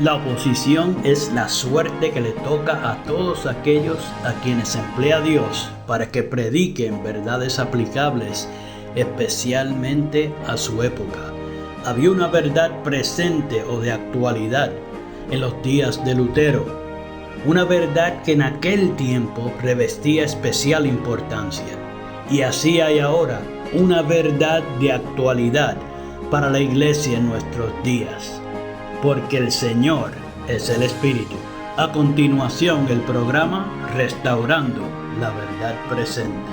La oposición es la suerte que le toca a todos aquellos a quienes emplea Dios para que prediquen verdades aplicables, especialmente a su época. Había una verdad presente o de actualidad en los días de Lutero, una verdad que en aquel tiempo revestía especial importancia. Y así hay ahora una verdad de actualidad para la iglesia en nuestros días. Porque el Señor es el Espíritu. A continuación, el programa Restaurando la Verdad Presente.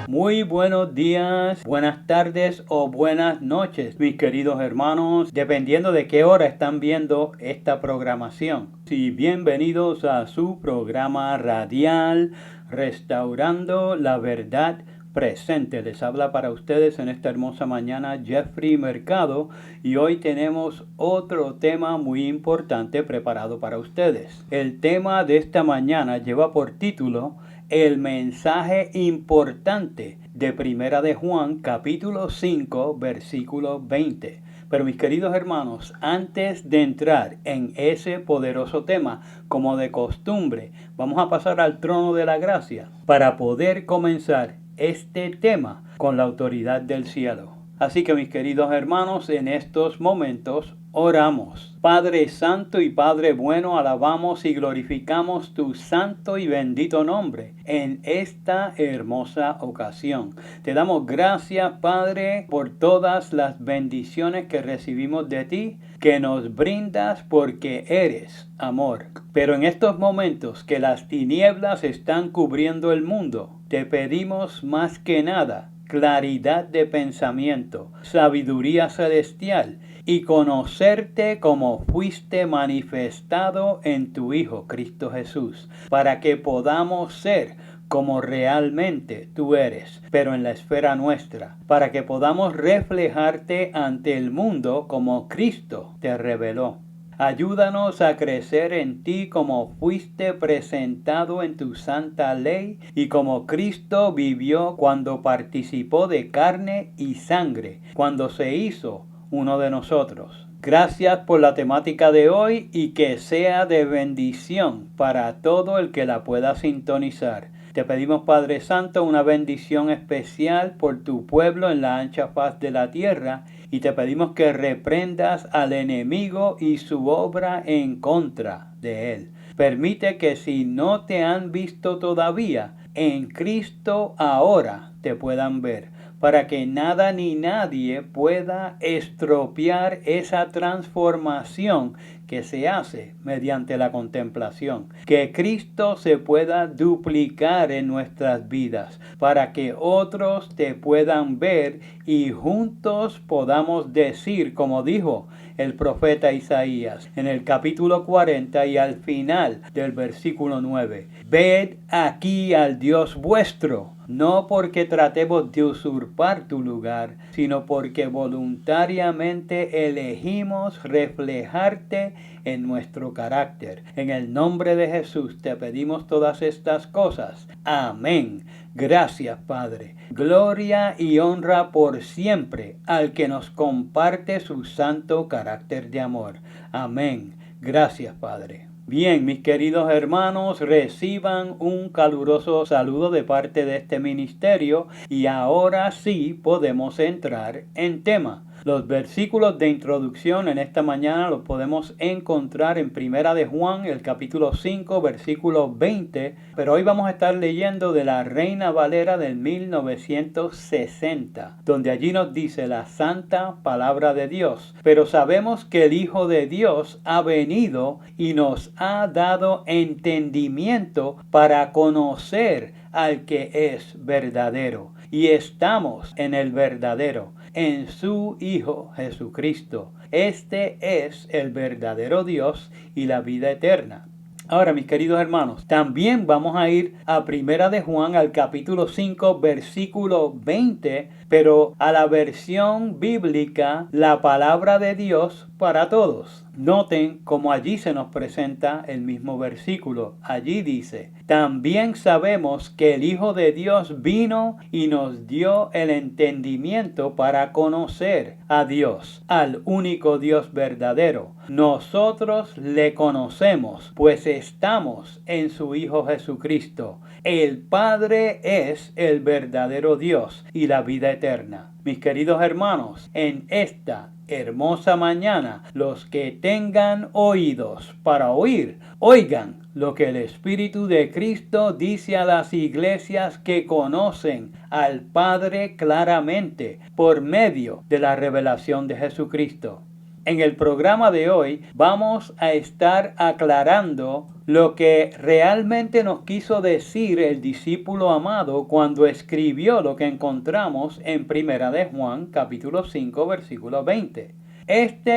Muy buenos días, buenas tardes o buenas noches, mis queridos hermanos, dependiendo de qué hora están viendo esta programación. Y bienvenidos a su programa radial Restaurando la Verdad Presente. Les habla para ustedes en esta hermosa mañana Jeffrey Mercado y hoy tenemos otro tema muy importante preparado para ustedes. El tema de esta mañana lleva por título El mensaje importante de Primera de Juan capítulo 5 versículo 20. Pero mis queridos hermanos, antes de entrar en ese poderoso tema, como de costumbre, vamos a pasar al trono de la gracia para poder comenzar este tema con la autoridad del cielo. Así que mis queridos hermanos, en estos momentos oramos. Padre Santo y Padre Bueno, alabamos y glorificamos tu santo y bendito nombre en esta hermosa ocasión. Te damos gracias, Padre, por todas las bendiciones que recibimos de ti, que nos brindas porque eres amor. Pero en estos momentos que las tinieblas están cubriendo el mundo, te pedimos más que nada claridad de pensamiento, sabiduría celestial y conocerte como fuiste manifestado en tu Hijo Cristo Jesús, para que podamos ser como realmente tú eres, pero en la esfera nuestra, para que podamos reflejarte ante el mundo como Cristo te reveló. Ayúdanos a crecer en ti como fuiste presentado en tu santa ley y como Cristo vivió cuando participó de carne y sangre, cuando se hizo uno de nosotros. Gracias por la temática de hoy y que sea de bendición para todo el que la pueda sintonizar. Te pedimos, Padre Santo, una bendición especial por tu pueblo en la ancha faz de la tierra y te pedimos que reprendas al enemigo y su obra en contra de él. Permite que si no te han visto todavía, en Cristo ahora te puedan ver, para que nada ni nadie pueda estropear esa transformación que se hace mediante la contemplación. Que Cristo se pueda duplicar en nuestras vidas para que otros te puedan ver y juntos podamos decir, como dijo el profeta Isaías en el capítulo 40 y al final del versículo 9. Ved aquí al Dios vuestro, no porque tratemos de usurpar tu lugar, sino porque voluntariamente elegimos reflejarte en nuestro carácter. En el nombre de Jesús te pedimos todas estas cosas. Amén. Gracias, Padre. Gloria y honra por siempre al que nos comparte su santo carácter de amor. Amén. Gracias, Padre. Bien, mis queridos hermanos, reciban un caluroso saludo de parte de este ministerio y ahora sí podemos entrar en tema. Los versículos de introducción en esta mañana los podemos encontrar en Primera de Juan, el capítulo 5, versículo 20, pero hoy vamos a estar leyendo de la Reina Valera del 1960, donde allí nos dice la santa palabra de Dios. Pero sabemos que el Hijo de Dios ha venido y nos ha dado entendimiento para conocer al que es verdadero. Y estamos en el verdadero, en su Hijo Jesucristo. Este es el verdadero Dios y la vida eterna. Ahora, mis queridos hermanos, también vamos a ir a Primera de Juan al capítulo 5, versículo 20, pero a la versión bíblica, la palabra de Dios para todos. Noten cómo allí se nos presenta el mismo versículo. Allí dice: también sabemos que el Hijo de Dios vino y nos dio el entendimiento para conocer a Dios, al único Dios verdadero. Nosotros le conocemos, pues estamos en su Hijo Jesucristo. El Padre es el verdadero Dios y la vida eterna. Mis queridos hermanos, en esta hermosa mañana, los que tengan oídos para oír, oigan lo que el Espíritu de Cristo dice a las iglesias que conocen al Padre claramente por medio de la revelación de Jesucristo. En el programa de hoy vamos a estar aclarando lo que realmente nos quiso decir el discípulo amado cuando escribió lo que encontramos en Primera de Juan, capítulo 5, versículo 20.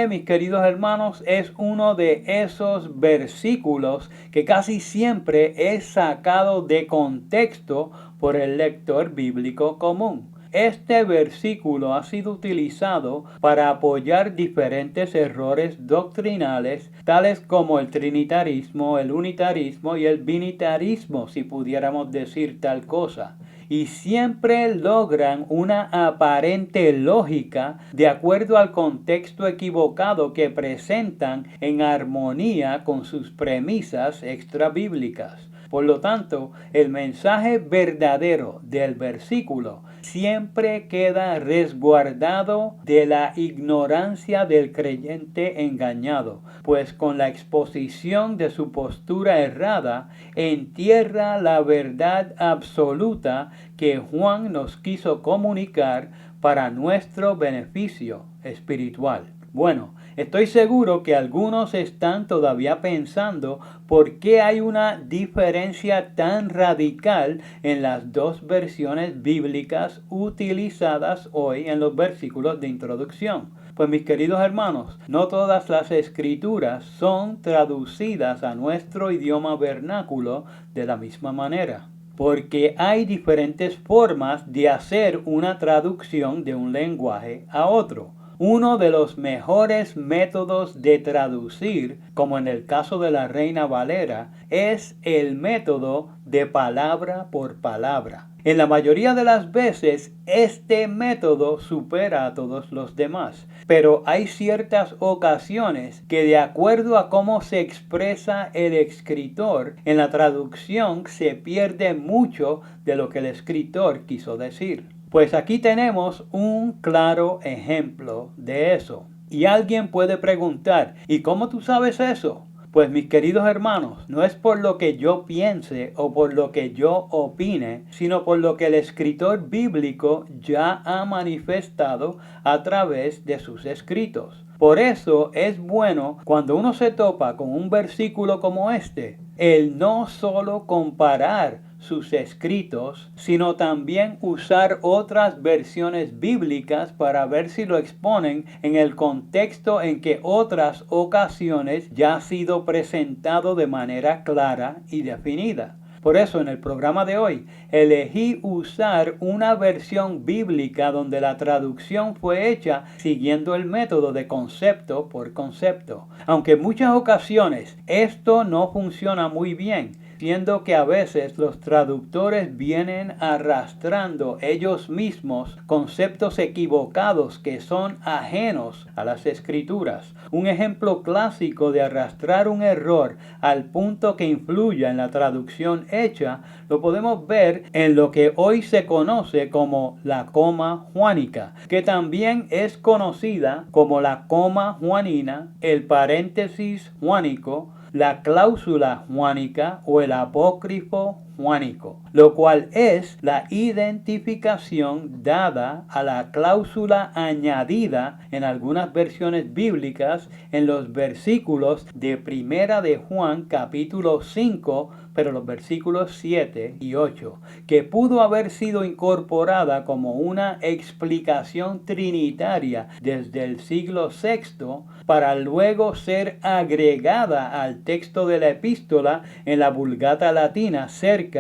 Mis queridos hermanos, es uno de esos versículos que casi siempre es sacado de contexto por el lector bíblico común. Este versículo ha sido utilizado para apoyar diferentes errores doctrinales, tales como el trinitarismo, el unitarismo y el binitarismo, si pudiéramos decir tal cosa. Y siempre logran una aparente lógica de acuerdo al contexto equivocado que presentan en armonía con sus premisas extrabíblicas. Por lo tanto, el mensaje verdadero del versículo siempre queda resguardado de la ignorancia del creyente engañado, pues con la exposición de su postura errada entierra la verdad absoluta que Juan nos quiso comunicar para nuestro beneficio espiritual. Bueno, estoy seguro que algunos están todavía pensando por qué hay una diferencia tan radical en las dos versiones bíblicas utilizadas hoy en los versículos de introducción. Pues mis queridos hermanos, no todas las escrituras son traducidas a nuestro idioma vernáculo de la misma manera, porque hay diferentes formas de hacer una traducción de un lenguaje a otro. Uno de los mejores métodos de traducir, como en el caso de la Reina Valera, es el método de palabra por palabra. En la mayoría de las veces, este método supera a todos los demás, pero hay ciertas ocasiones que, de acuerdo a cómo se expresa el escritor, en la traducción se pierde mucho de lo que el escritor quiso decir. Pues aquí tenemos un claro ejemplo de eso. Y alguien puede preguntar: ¿y cómo tú sabes eso? Pues mis queridos hermanos, no es por lo que yo piense o por lo que yo opine, sino por lo que el escritor bíblico ya ha manifestado a través de sus escritos. Por eso es bueno, cuando uno se topa con un versículo como este, el no solo comparar sus escritos, sino también usar otras versiones bíblicas para ver si lo exponen en el contexto en que otras ocasiones ya ha sido presentado de manera clara y definida. Por eso en el programa de hoy elegí usar una versión bíblica donde la traducción fue hecha siguiendo el método de concepto por concepto. Aunque en muchas ocasiones esto no funciona muy bien, siendo que a veces los traductores vienen arrastrando ellos mismos conceptos equivocados que son ajenos a las escrituras. Un ejemplo clásico de arrastrar un error al punto que influya en la traducción hecha lo podemos ver en lo que hoy se conoce como la coma juánica, que también es conocida como la coma juanina, el paréntesis juánico, la cláusula juánica o el apócrifo juánico, lo cual es la identificación dada a la cláusula añadida en algunas versiones bíblicas en los versículos de Primera de Juan capítulo 5, pero los versículos 7 y 8, que pudo haber sido incorporada como una explicación trinitaria desde el siglo VI para luego ser agregada al texto de la epístola en la Vulgata Latina cerca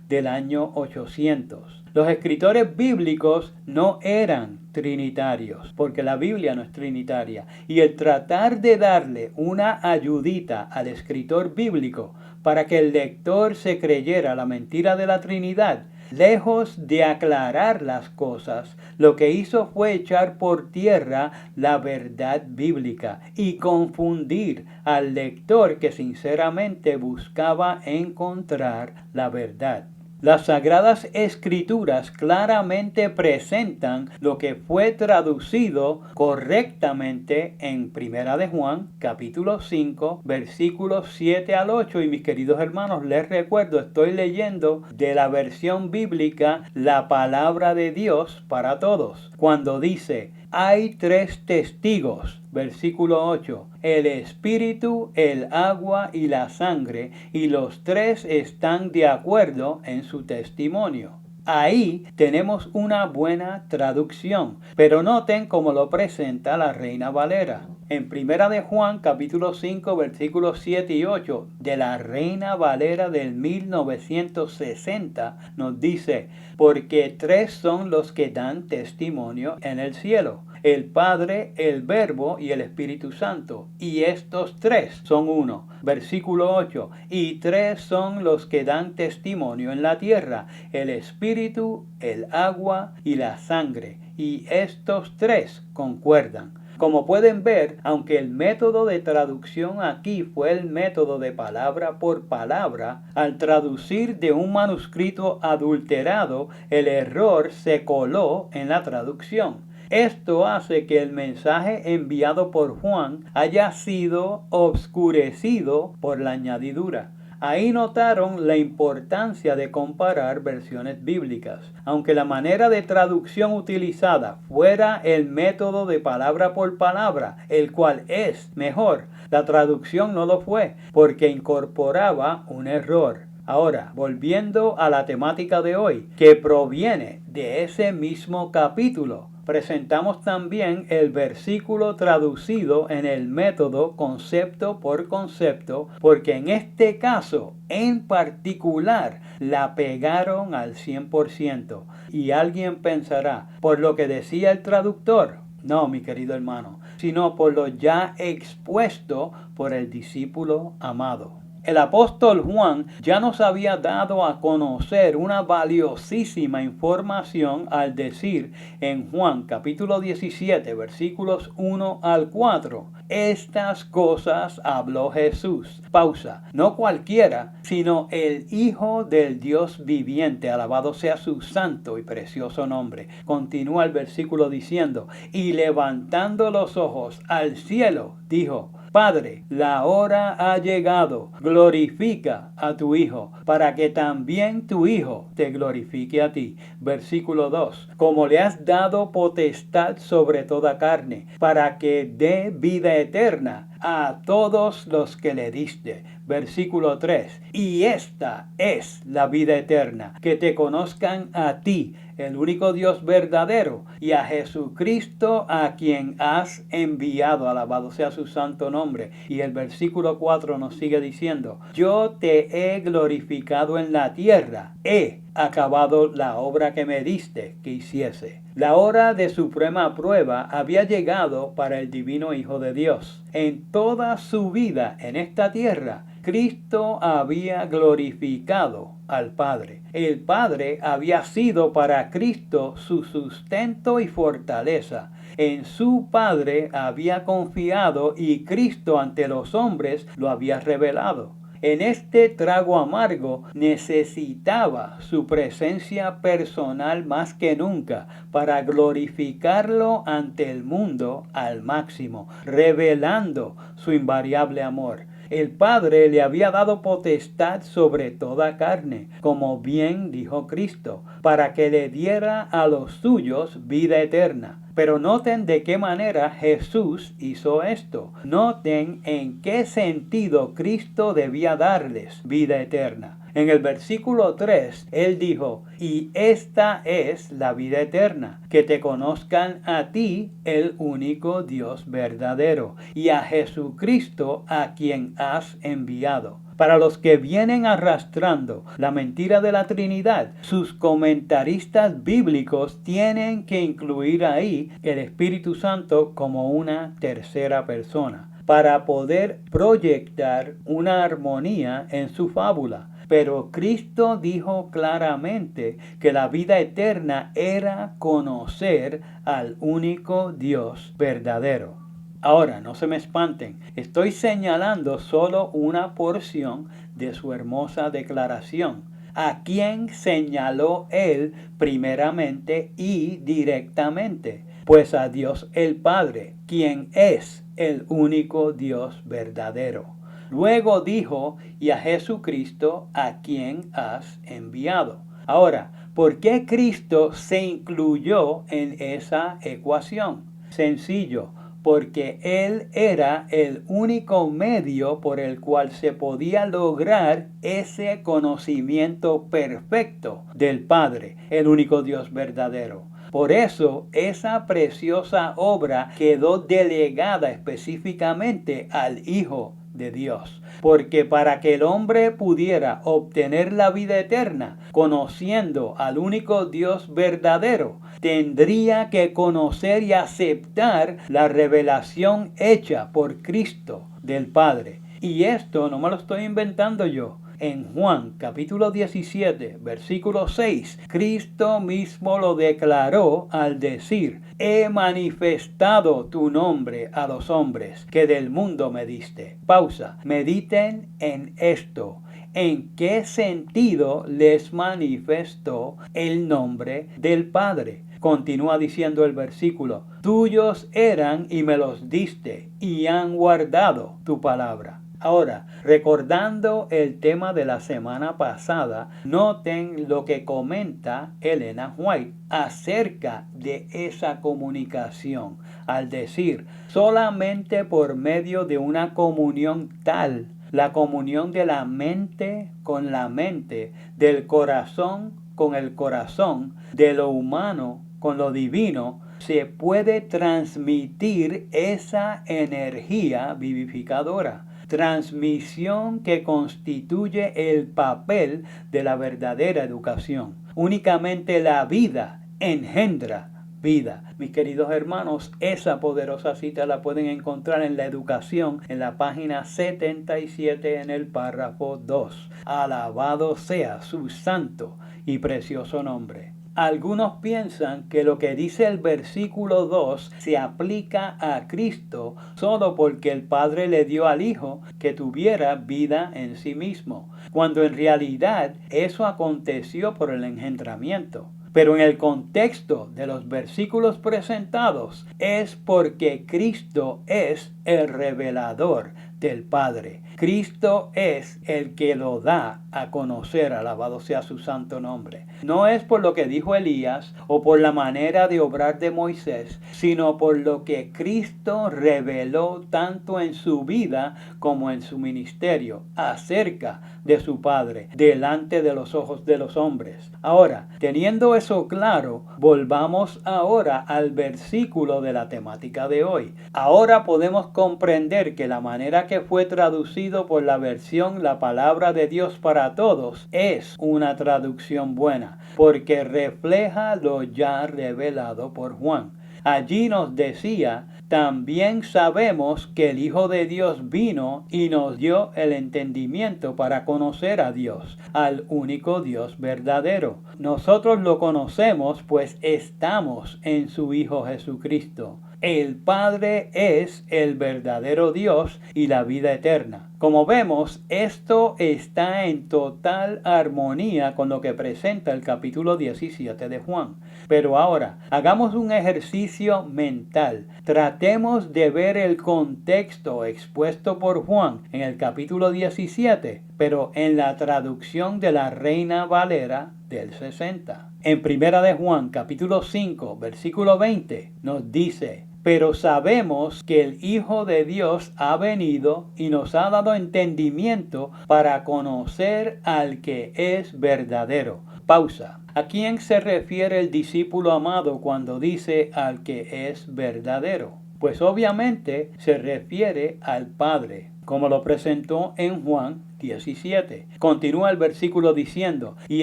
del año 800. Los escritores bíblicos no eran trinitarios, porque la Biblia no es trinitaria. Y el tratar de darle una ayudita al escritor bíblico para que el lector se creyera la mentira de la Trinidad, lejos de aclarar las cosas, lo que hizo fue echar por tierra la verdad bíblica y confundir al lector que sinceramente buscaba encontrar la verdad. Las Sagradas Escrituras claramente presentan lo que fue traducido correctamente en Primera de Juan, capítulo 5, versículos 7 al 8. Y mis queridos hermanos, les recuerdo, estoy leyendo de la versión bíblica La Palabra de Dios para Todos, cuando dice: hay 3 testigos, versículo 8, el espíritu, el agua y la sangre, y los 3 están de acuerdo en su testimonio. Ahí tenemos una buena traducción, pero noten cómo lo presenta la Reina Valera. En Primera de Juan, capítulo 5, versículos 7 y 8, de la Reina Valera del 1960, nos dice: porque 3 son los que dan testimonio en el cielo, el Padre, el Verbo y el Espíritu Santo, y estos 3 son uno. Versículo 8, y 3 son los que dan testimonio en la tierra, el Espíritu, el agua y la sangre, y estos 3 concuerdan. Como pueden ver, aunque el método de traducción aquí fue el método de palabra por palabra, al traducir de un manuscrito adulterado, el error se coló en la traducción. Esto hace que el mensaje enviado por Juan haya sido obscurecido por la añadidura. Ahí notaron la importancia de comparar versiones bíblicas. Aunque la manera de traducción utilizada fuera el método de palabra por palabra, el cual es mejor, la traducción no lo fue, porque incorporaba un error. Ahora, volviendo a la temática de hoy, que proviene de ese mismo capítulo, presentamos también el versículo traducido en el método concepto por concepto, porque en este caso en particular la pegaron al 100%. Y alguien pensará, por lo que decía el traductor. No, mi querido hermano, sino por lo ya expuesto por el discípulo amado. El apóstol Juan ya nos había dado a conocer una valiosísima información al decir en Juan capítulo 17 versículos 1 al 4. Estas cosas habló Jesús. Pausa. No cualquiera, sino el Hijo del Dios viviente. Alabado sea su santo y precioso nombre. Continúa el versículo diciendo: y levantando los ojos al cielo, dijo: Padre, la hora ha llegado, glorifica a tu Hijo, para que también tu Hijo te glorifique a ti. Versículo 2. Como le has dado potestad sobre toda carne, para que dé vida eterna a todos los que le diste. Versículo 3. Y esta es la vida eterna, que te conozcan a ti, el único Dios verdadero, y a Jesucristo a quien has enviado. Alabado sea su santo nombre. Y el versículo 4 nos sigue diciendo: yo te he glorificado en la tierra, he acabado la obra que me diste que hiciese. La hora de suprema prueba había llegado para el divino Hijo de Dios. En toda su vida en esta tierra, Cristo había glorificado al Padre. El Padre había sido para Cristo su sustento y fortaleza. En su Padre había confiado y Cristo ante los hombres lo había revelado. En este trago amargo necesitaba su presencia personal más que nunca para glorificarlo ante el mundo al máximo, revelando su invariable amor. El Padre le había dado potestad sobre toda carne, como bien dijo Cristo, para que le diera a los suyos vida eterna. Pero noten de qué manera Jesús hizo esto. Noten en qué sentido Cristo debía darles vida eterna. En el versículo 3, Él dijo: y esta es la vida eterna, que te conozcan a ti, el único Dios verdadero, y a Jesucristo a quien has enviado. Para los que vienen arrastrando la mentira de la Trinidad, sus comentaristas bíblicos tienen que incluir ahí el Espíritu Santo como una tercera persona, para poder proyectar una armonía en su fábula. Pero Cristo dijo claramente que la vida eterna era conocer al único Dios verdadero. Ahora, no se me espanten, estoy señalando solo una porción de su hermosa declaración. ¿A quién señaló él primeramente y directamente? Pues a Dios el Padre, quien es el único Dios verdadero. Luego dijo, y a Jesucristo, a quien has enviado. Ahora, ¿por qué Cristo se incluyó en esa ecuación? Sencillo, porque Él era el único medio por el cual se podía lograr ese conocimiento perfecto del Padre, el único Dios verdadero. Por eso, esa preciosa obra quedó delegada específicamente al Hijo de Dios. Porque para que el hombre pudiera obtener la vida eterna, conociendo al único Dios verdadero, tendría que conocer y aceptar la revelación hecha por Cristo del Padre. Y esto no me lo estoy inventando yo. En Juan capítulo 17, versículo 6, Cristo mismo lo declaró al decir: he manifestado tu nombre a los hombres que del mundo me diste. Pausa. Mediten en esto. ¿En qué sentido les manifestó el nombre del Padre? Continúa diciendo el versículo: tuyos eran y me los diste, y han guardado tu palabra. Ahora, recordando el tema de la semana pasada, noten lo que comenta Elena White acerca de esa comunicación, al decir: solamente por medio de una comunión tal, la comunión de la mente con la mente, del corazón con el corazón, de lo humano con lo divino, se puede transmitir esa energía vivificadora. Transmisión que constituye el papel de la verdadera educación. Únicamente la vida engendra vida. Mis queridos hermanos, esa poderosa cita la pueden encontrar en la educación en la página 77 en el párrafo 2. Alabado sea su santo y precioso nombre. Algunos piensan que lo que dice el versículo 2 se aplica a Cristo solo porque el Padre le dio al Hijo que tuviera vida en sí mismo, cuando en realidad eso aconteció por el engendramiento. Pero en el contexto de los versículos presentados es porque Cristo es el revelador del Padre. Cristo es el que lo da a conocer, alabado sea su santo nombre. No es por lo que dijo Elías o por la manera de obrar de Moisés, sino por lo que Cristo reveló tanto en su vida como en su ministerio acerca de su Padre, delante de los ojos de los hombres. Ahora, teniendo eso claro, volvamos ahora al versículo de la temática de hoy. Ahora podemos comprender que la manera que fue traducido por la versión La Palabra de Dios para Todos es una traducción buena, porque refleja lo ya revelado por Juan. Allí nos decía: también sabemos que el Hijo de Dios vino y nos dio el entendimiento para conocer a Dios, al único Dios verdadero. Nosotros lo conocemos, pues estamos en su Hijo Jesucristo. El Padre es el verdadero Dios y la vida eterna. Como vemos, esto está en total armonía con lo que presenta el capítulo 17 de Juan. Pero ahora, hagamos un ejercicio mental. Tratemos de ver el contexto expuesto por Juan en el capítulo 17, pero en la traducción de la Reina Valera del 60. En Primera de Juan, capítulo 5, versículo 20, nos dice: pero sabemos que el Hijo de Dios ha venido y nos ha dado entendimiento para conocer al que es verdadero. Pausa. ¿A quién se refiere el discípulo amado cuando dice al que es verdadero? Pues obviamente se refiere al Padre. como lo presentó en Juan 17. Continúa el versículo diciendo, y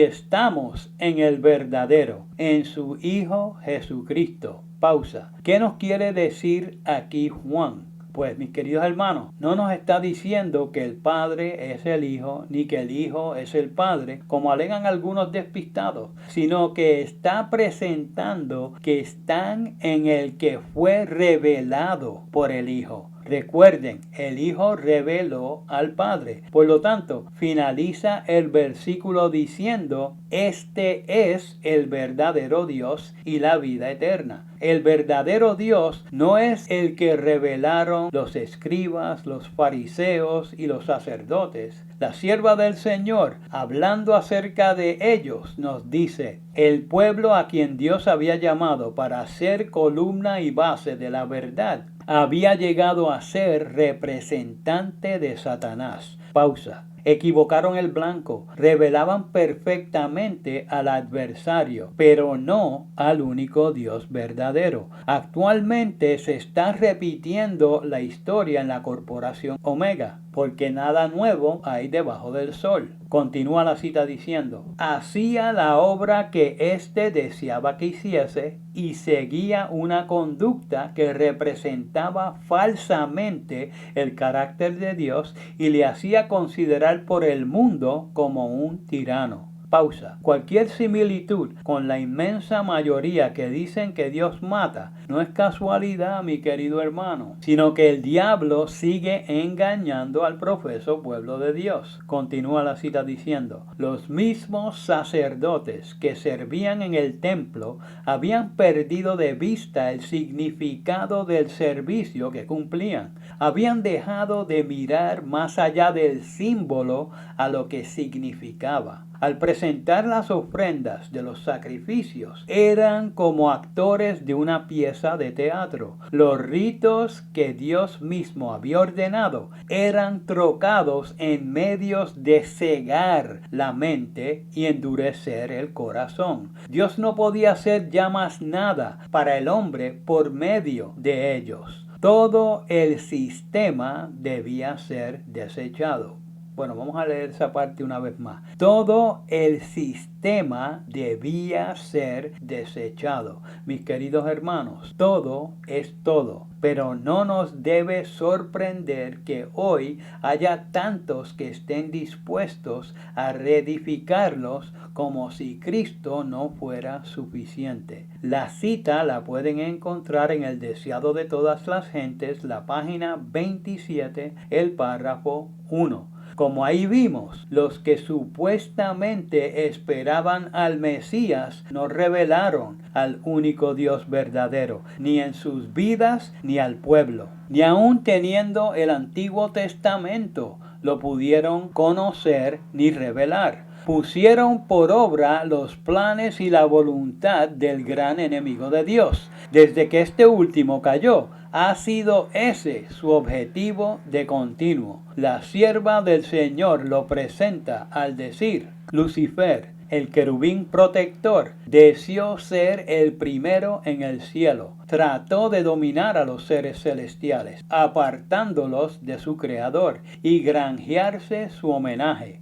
estamos en el verdadero, en su Hijo Jesucristo. Pausa. ¿Qué nos quiere decir aquí Juan? Pues, mis queridos hermanos, no nos está diciendo que el Padre es el Hijo, ni que el Hijo es el Padre, como alegan algunos despistados, sino que está presentando que están en el que fue revelado por el Hijo. Recuerden, el Hijo reveló al Padre. Por lo tanto, finaliza el versículo diciendo, este es el verdadero Dios y la vida eterna. El verdadero Dios no es el que revelaron los escribas, los fariseos y los sacerdotes. La sierva del Señor, hablando acerca de ellos, nos dice, el pueblo a quien Dios había llamado para ser columna y base de la verdad, había llegado a ser representante de Satanás. Pausa. Equivocaron el blanco, revelaban perfectamente al adversario, pero no al único Dios verdadero. Actualmente se está repitiendo la historia en la corporación Omega, porque nada nuevo hay debajo del sol. Continúa la cita diciendo, hacía la obra que éste deseaba que hiciese y seguía una conducta que representaba falsamente el carácter de Dios y le hacía considerar por el mundo como un tirano. Pausa. Cualquier similitud con la inmensa mayoría que dicen que Dios mata no es casualidad, mi querido hermano, sino que el diablo sigue engañando al profeso pueblo de Dios. Continúa la cita diciendo, los mismos sacerdotes que servían en el templo habían perdido de vista el significado del servicio que cumplían. Habían dejado de mirar más allá del símbolo a lo que significaba. Al presentar las ofrendas de los sacrificios, eran como actores de una pieza de teatro. Los ritos que Dios mismo había ordenado eran trocados en medios de cegar la mente y endurecer el corazón. Dios no podía hacer ya más nada para el hombre por medio de ellos. Todo el sistema debía ser desechado. Bueno, vamos a leer esa parte una vez más. Todo el sistema debía ser desechado. Mis queridos hermanos, todo es todo. Pero no nos debe sorprender que hoy haya tantos que estén dispuestos a reedificarlos como si Cristo no fuera suficiente. La cita la pueden encontrar en el Deseado de todas las gentes, la página 27, el párrafo 1. Como ahí vimos, los que supuestamente esperaban al Mesías no revelaron al único Dios verdadero, ni en sus vidas ni al pueblo. Ni aun teniendo el Antiguo Testamento lo pudieron conocer ni revelar. Pusieron por obra los planes y la voluntad del gran enemigo de Dios. Desde que este último cayó, ha sido ese su objetivo de continuo. La sierva del Señor lo presenta al decir, Lucifer, el querubín protector, deseó ser el primero en el cielo. Trató de dominar a los seres celestiales, apartándolos de su Creador y granjearse su homenaje.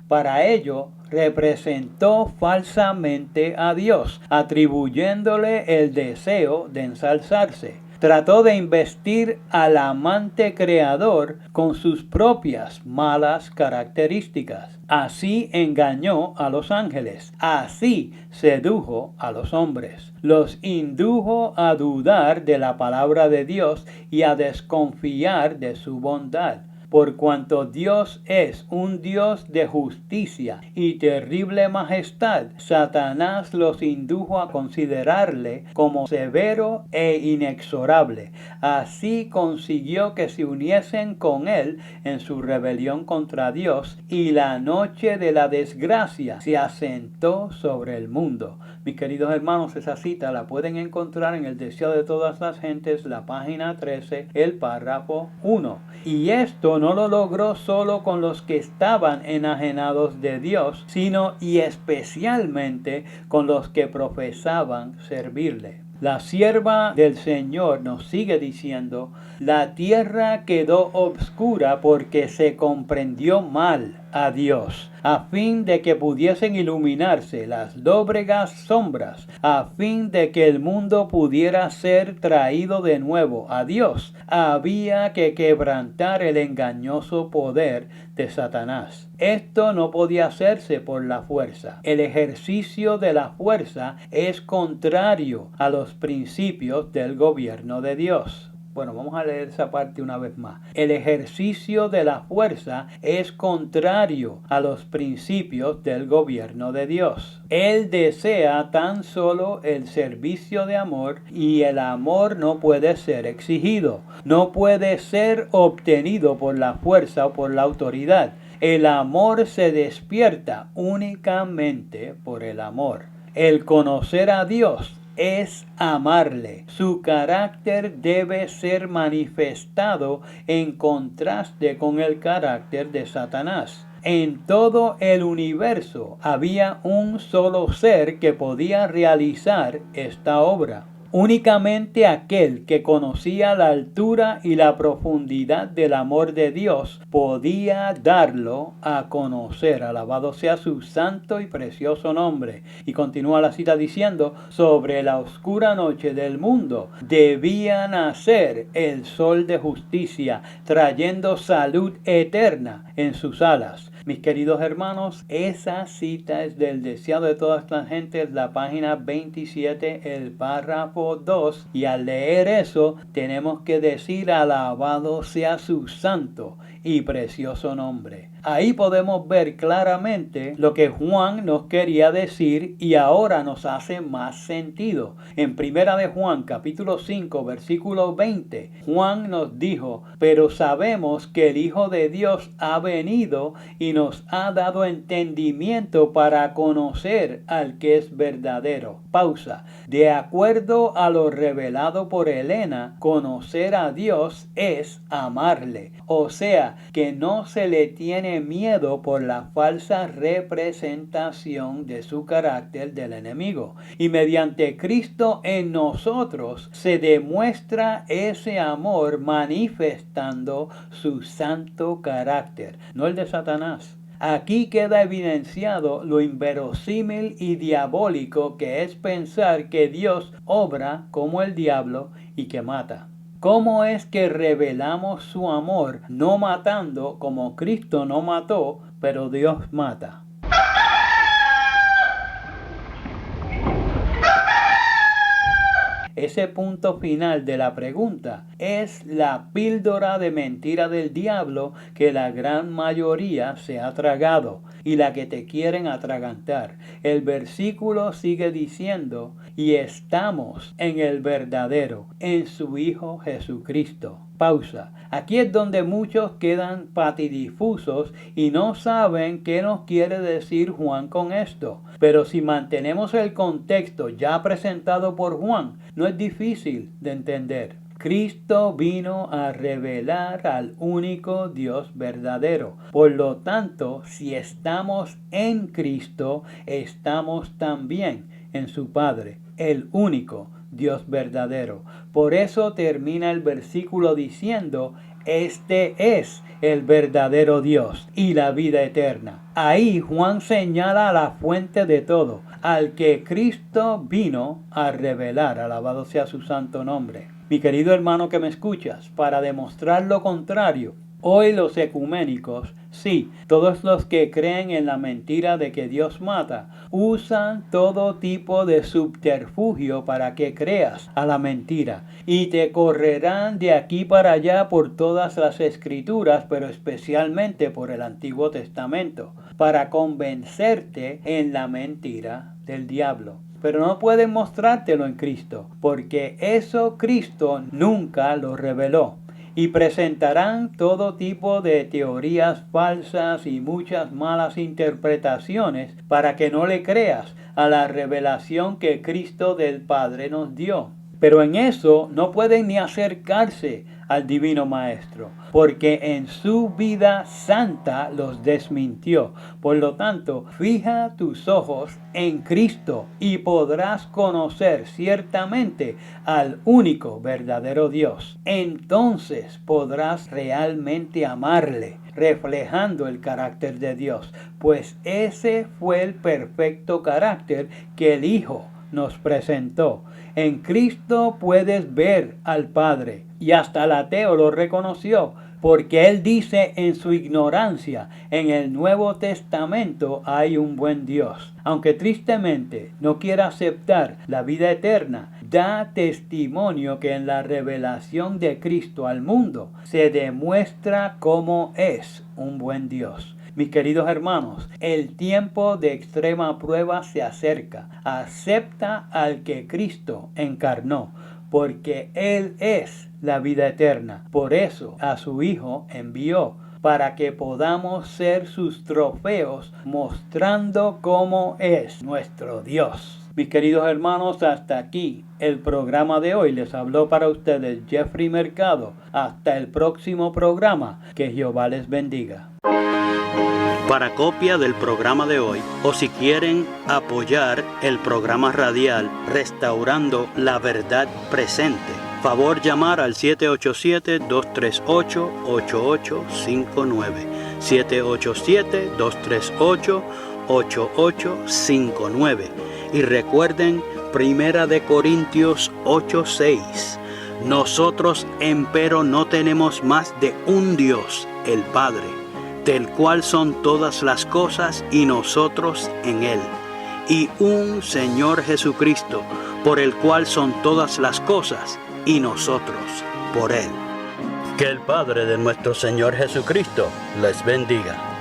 Para ello, representó falsamente a Dios, atribuyéndole el deseo de ensalzarse. Trató de investir al amante creador con sus propias malas características. Así engañó a los ángeles. Así sedujo a los hombres. Los indujo a dudar de la palabra de Dios y a desconfiar de su bondad. Por cuanto Dios es un Dios de justicia y terrible majestad, Satanás los indujo a considerarle como severo e inexorable. Así consiguió que se uniesen con él en su rebelión contra Dios, y la noche de la desgracia se asentó sobre el mundo. Mis queridos hermanos, esa cita la pueden encontrar en el Deseo de todas las gentes, la página 13, el párrafo 1. Y esto no lo logró solo con los que estaban enajenados de Dios, sino y especialmente con los que profesaban servirle. La sierva del Señor nos sigue diciendo, la tierra quedó obscura porque se comprendió mal a Dios, a fin de que pudiesen iluminarse las lóbregas sombras, a fin de que el mundo pudiera ser traído de nuevo a Dios. Había que quebrantar el engañoso poder de Satanás. Esto no podía hacerse por la fuerza. El ejercicio de la fuerza es contrario a los principios del gobierno de Dios. Bueno, vamos a leer esa parte una vez más. El ejercicio de la fuerza es contrario a los principios del gobierno de Dios. Él desea tan solo el servicio de amor y el amor no puede ser exigido. No puede ser obtenido por la fuerza o por la autoridad. El amor se despierta únicamente por el amor. El conocer a Dios es amarle. Su carácter debe ser manifestado en contraste con el carácter de Satanás. En todo el universo había un solo ser que podía realizar esta obra. Únicamente aquel que conocía la altura y la profundidad del amor de Dios podía darlo a conocer. Alabado sea su santo y precioso nombre. Y continúa la cita diciendo, sobre la oscura noche del mundo debía nacer el sol de justicia, trayendo salud eterna en sus alas. Mis queridos hermanos, esa cita es del deseado de todas las gentes, la página 27, el párrafo 2. Y al leer eso, tenemos que decir, alabado sea su santo y precioso nombre. Ahí podemos ver claramente lo que Juan nos quería decir y ahora nos hace más sentido. En Primera de Juan, capítulo 5, versículo 20, Juan nos dijo, pero sabemos que el Hijo de Dios ha venido y nos ha dado entendimiento para conocer al que es verdadero. Pausa. De acuerdo a lo revelado por Elena, conocer a Dios es amarle. O sea, que no se le tiene miedo por la falsa representación de su carácter del enemigo. Y mediante Cristo en nosotros se demuestra ese amor manifestando su santo carácter, no el de Satanás. Aquí queda evidenciado lo inverosímil y diabólico que es pensar que Dios obra como el diablo y que mata. ¿Cómo es que revelamos su amor no matando como Cristo no mató, pero Dios mata? Ese punto final de la pregunta es la píldora de mentira del diablo que la gran mayoría se ha tragado y la que te quieren atragantar. El versículo sigue diciendo, y estamos en el verdadero, en su Hijo Jesucristo. Pausa. Aquí es donde muchos quedan patidifusos y no saben qué nos quiere decir Juan con esto. Pero si mantenemos el contexto ya presentado por Juan, no es difícil de entender. Cristo vino a revelar al único Dios verdadero. Por lo tanto, si estamos en Cristo, estamos también en su Padre, el único Dios verdadero. Por eso termina el versículo diciendo, este es el verdadero Dios y la vida eterna. Ahí Juan señala a la fuente de todo, al que Cristo vino a revelar. Alabado sea su santo nombre. Mi querido hermano que me escuchas, para demostrar lo contrario, hoy los ecuménicos, sí, todos los que creen en la mentira de que Dios mata, usan todo tipo de subterfugio para que creas a la mentira y te correrán de aquí para allá por todas las escrituras, pero especialmente por el Antiguo Testamento, para convencerte en la mentira del diablo. Pero no pueden mostrártelo en Cristo, porque eso Cristo nunca lo reveló. Y presentarán todo tipo de teorías falsas y muchas malas interpretaciones para que no le creas a la revelación que Cristo del Padre nos dio. Pero en eso no pueden ni acercarse al Divino Maestro, porque en su vida santa los desmintió. Por lo tanto, fija tus ojos en Cristo y podrás conocer ciertamente al único verdadero Dios. Entonces podrás realmente amarle, reflejando el carácter de Dios, pues ese fue el perfecto carácter que el Hijo nos presentó. En Cristo puedes ver al Padre, y hasta el ateo lo reconoció, porque él dice en su ignorancia: en el Nuevo Testamento hay un buen Dios. Aunque tristemente no quiera aceptar la vida eterna, da testimonio que en la revelación de Cristo al mundo se demuestra cómo es un buen Dios. Mis queridos hermanos, el tiempo de extrema prueba se acerca. Acepta al que Cristo encarnó, porque Él es la vida eterna. Por eso a su Hijo envió, para que podamos ser sus trofeos, mostrando cómo es nuestro Dios. Mis queridos hermanos, hasta aquí el programa de hoy. Les habló para ustedes Jeffrey Mercado. Hasta el próximo programa. Que Jehová les bendiga. Para copia del programa de hoy, o si quieren apoyar el programa radial Restaurando la Verdad Presente, favor llamar al 787-238-8859. 787-238-8859. Y recuerden, 1 Corintios 8:6. Nosotros, empero, no tenemos más de un Dios, el Padre, del cual son todas las cosas y nosotros en Él, y un Señor Jesucristo, por el cual son todas las cosas y nosotros por Él. Que el Padre de nuestro Señor Jesucristo les bendiga.